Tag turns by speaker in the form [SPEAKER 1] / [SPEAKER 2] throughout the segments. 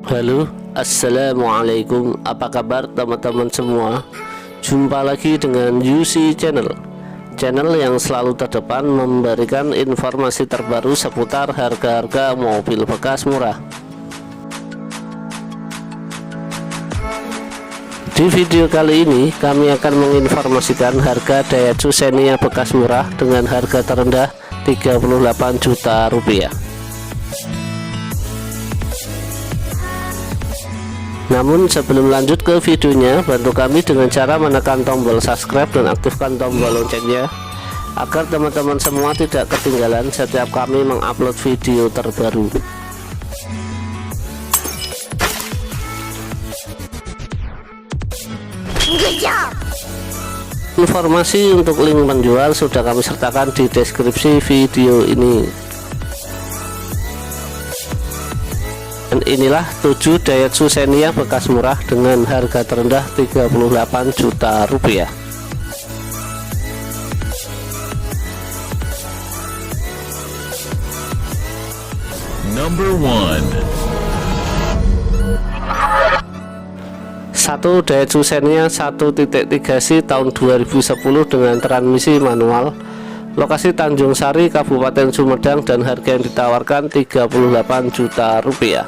[SPEAKER 1] Halo, assalamualaikum. Apa kabar teman-teman semua? Jumpa lagi dengan UC Channel yang selalu terdepan memberikan informasi terbaru seputar harga-harga mobil bekas murah. Di video kali ini kami akan menginformasikan harga Daihatsu Xenia bekas murah dengan harga terendah 38 juta rupiah. Namun sebelum lanjut ke videonya, bantu kami dengan cara menekan tombol subscribe dan aktifkan tombol loncengnya agar teman-teman semua tidak ketinggalan setiap kami mengupload video terbaru. Informasi untuk link penjual sudah kami sertakan di deskripsi video ini. Dan inilah 7 Daihatsu Xenia bekas murah dengan harga terendah 38 juta rupiah.
[SPEAKER 2] Number 1.
[SPEAKER 1] 1 Daihatsu Xenia 1.3C tahun 2010 dengan transmisi manual, lokasi Tanjung Sari, Kabupaten Sumedang, dan harga yang ditawarkan 38 juta rupiah.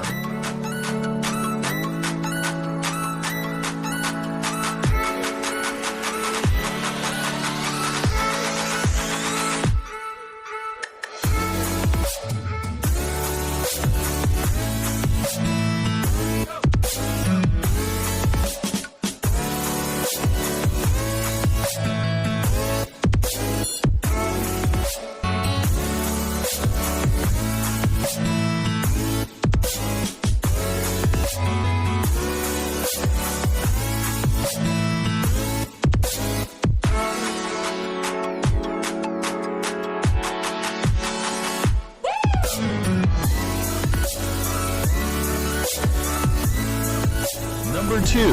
[SPEAKER 2] Number 2.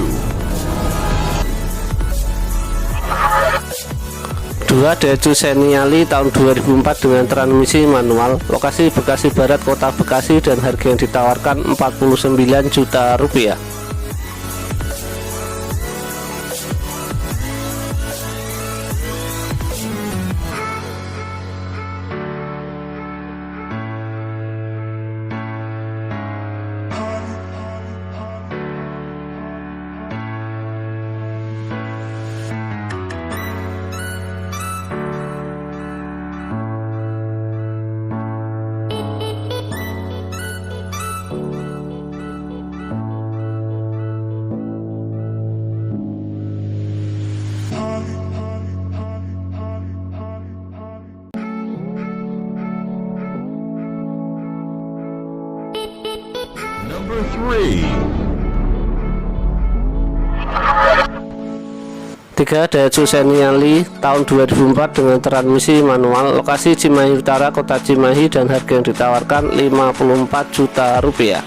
[SPEAKER 1] 2 Daihatsu Xenia tahun 2004 dengan transmisi manual, lokasi Bekasi Barat, Kota Bekasi, dan harga yang ditawarkan 49 juta rupiah.
[SPEAKER 2] Number 3.
[SPEAKER 1] 3 Daihatsu Xenia tahun 2004 dengan transmisi manual, lokasi Cimahi Utara, Kota Cimahi, dan harga yang ditawarkan 54 juta rupiah.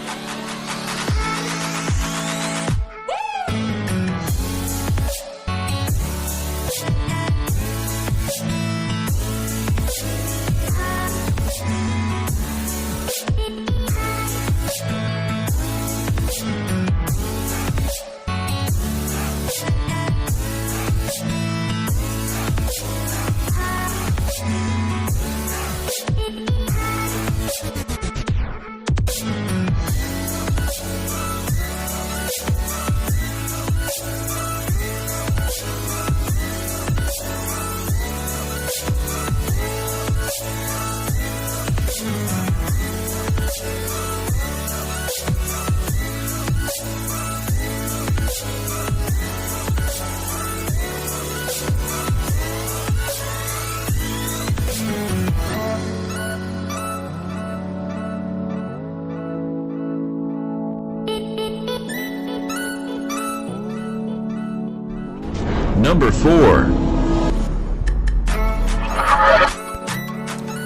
[SPEAKER 2] Number 4.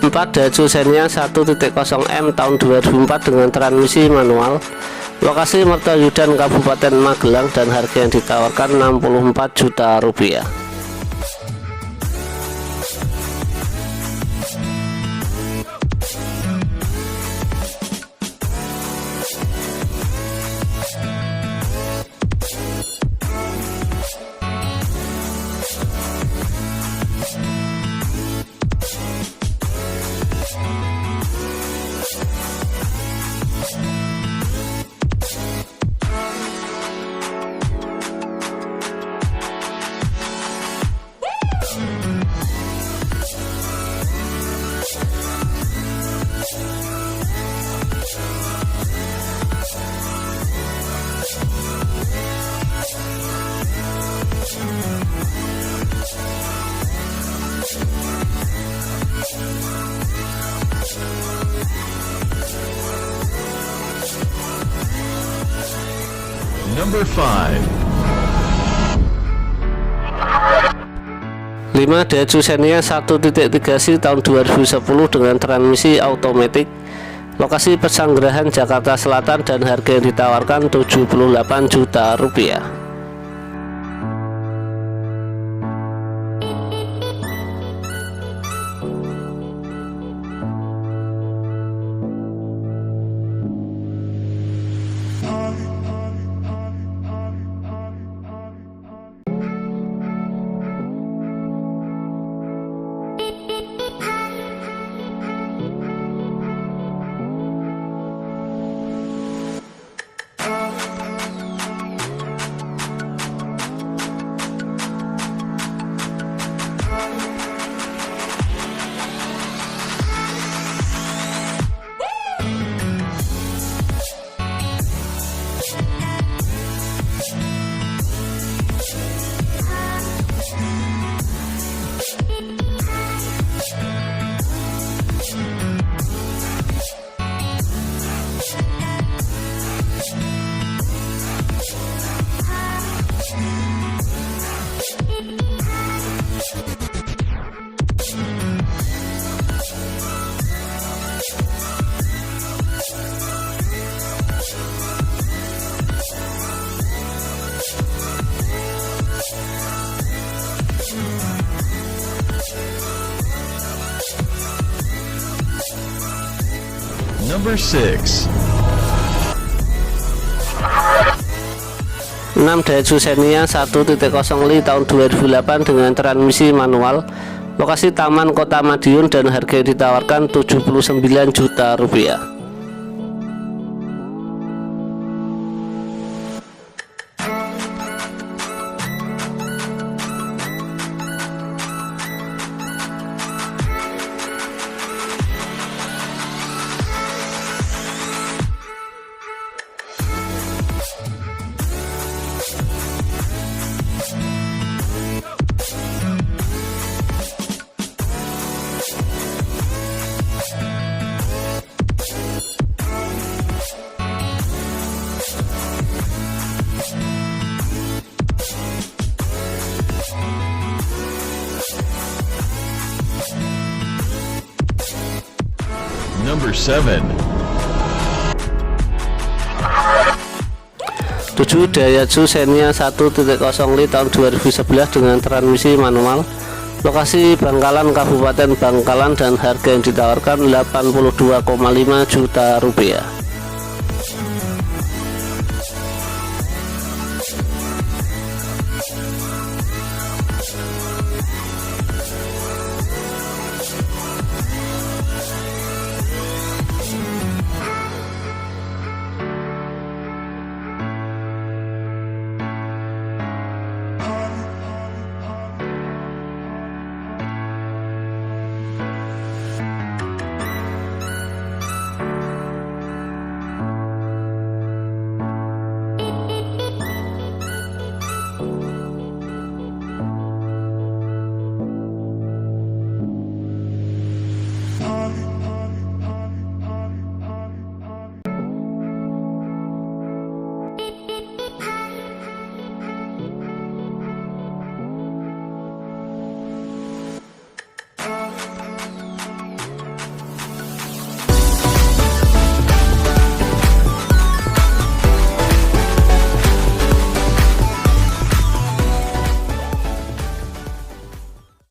[SPEAKER 1] 4 Daihatsu Xenia 1.0M tahun 2004 dengan transmisi manual, lokasi Mertoyudan, Kabupaten Magelang, dan harga yang ditawarkan 64 juta rupiah.
[SPEAKER 2] Number 5.
[SPEAKER 1] 5 Daihatsu Xenia 1.3C tahun 2010 dengan transmisi otomatis, lokasi Pesanggerahan Jakarta Selatan, dan harga yang ditawarkan 78 juta rupiah.
[SPEAKER 2] Number 6.
[SPEAKER 1] 6 Daihatsu Xenia 1.0Li tahun 2008 dengan transmisi manual, lokasi Taman Kota Madiun, dan harga yang ditawarkan 79 juta rupiah.
[SPEAKER 2] Number 7.
[SPEAKER 1] 7 Daihatsu Xenia 1.0Li tahun 2011 dengan transmisi manual, lokasi Bangkalan Kabupaten Bangkalan, dan harga yang ditawarkan 82,5 juta rupiah.